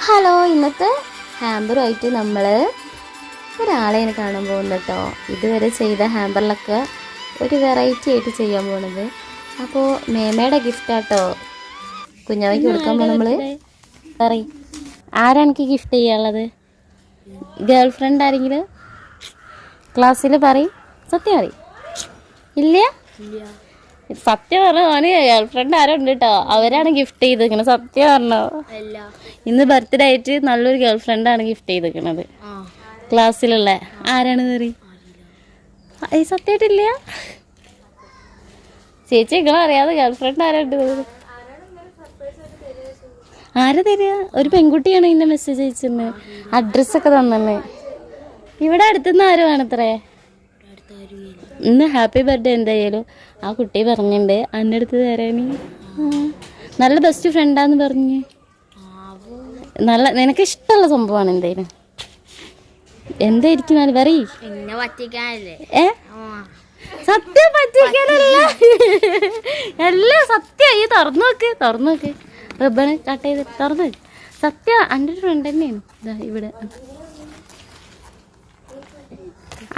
Hello, ഇന്നത്തെ ഹാമ്പറുമായിട്ട് നമ്മൾ ഒരാളെ കാണാൻ പോകുന്നത് കേട്ടോ. ഇതുവരെ ചെയ്ത ഹാമ്പറിലൊക്കെ ഒരു വെറൈറ്റി ആയിട്ട് ചെയ്യാൻ പോണത്. അപ്പോൾ മേമയുടെ ഗിഫ്റ്റാട്ടോ കുഞ്ഞാവയ്ക്ക് കൊടുക്കാൻ പോകും. നമ്മൾ പറയും ആരാണ് എനിക്ക് ഗിഫ്റ്റ് ചെയ്യാനുള്ളത്? ഗേൾ ഫ്രണ്ട് ആരെങ്കിലും ക്ലാസ്സിൽ പറയും, സത്യം പറയും. ഇല്ല, സത്യം പറഞ്ഞോ. ഓന് ഗേൾ ഫ്രണ്ട് ആരും ഉണ്ട് കേട്ടോ, അവരാണ് ഗിഫ്റ്റ് ചെയ്തിരിക്കണത്. സത്യം പറഞ്ഞോ, ഇന്ന് ബർത്ത്ഡേ ആയിട്ട് നല്ലൊരു ഗേൾ ഫ്രണ്ടാണ് ഗിഫ്റ്റ് ചെയ്തിരിക്കണത് ക്ലാസ്സിലുള്ള. ആരാണ് കയറി? സത്യമായിട്ടില്ല ചേച്ചി, നിങ്ങളെ അറിയാതെ ഗേൾ ഫ്രണ്ട് ആരുണ്ട്? ആരാ തരിക? ഒരു പെൺകുട്ടിയാണ് ഇതിൻ്റെ മെസ്സേജ് അയച്ചിരുന്നത്, അഡ്രസ്സൊക്കെ തന്നെ. ഇവിടെ അടുത്തുനിന്ന് ആരും ആണത്രേ. ഇന്ന് ഹാപ്പി ബർത്ത്ഡേ എന്തായാലും ആ കുട്ടി പറഞ്ഞിട്ടുണ്ട് എൻ്റെ അടുത്ത് തരാൻ. നല്ല ബെസ്റ്റ് ഫ്രണ്ടാന്ന് പറഞ്ഞ്. നല്ല നിനക്ക് ഇഷ്ടമുള്ള സംഭവമാണ് എന്തായാലും. എന്തായിരിക്കും പറയ്. സത്യം പറ്റിക്കാനല്ല, എല്ലാം സത്യം. ഈ തുറന്നു നോക്ക് റിബണ് കട്ട് ചെയ്ത് തുറന്നു. സത്യം എൻ്റെ ഒരു ഫ്രണ്ട് തന്നെയാണ് ഇവിടെ.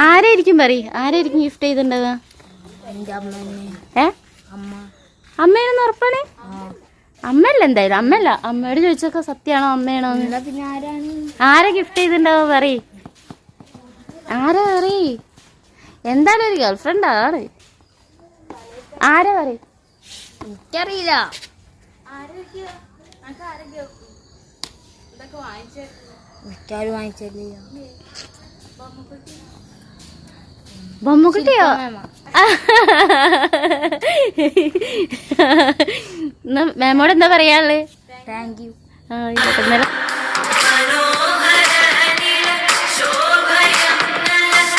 ആരായിരിക്കും ആരായിരിക്കും ഗിഫ്റ്റ് ചെയ്തിട്ടുണ്ടാവുക? അമ്മയാണെന്ന് ഉറപ്പാണ്? അമ്മയല്ല എന്തായാലും, അമ്മയല്ല. അമ്മയോട് ചോദിച്ചൊക്കെ സത്യമാണോ അമ്മയാണോ? ആരാ ഗിഫ്റ്റ് ചെയ്തിട്ടുണ്ടാവുക പറയ്. ആരാ പറയ്. എന്തായാലും ഒരു ഗേൾ ഫ്രണ്ട് ആണ്. ആരാ പറയ്. എനിക്കറിയില്ല. ബൊമ്മക്കുട്ടിയോ? മേമോട് എന്താ പറയാനുള്ളത്? Thank you.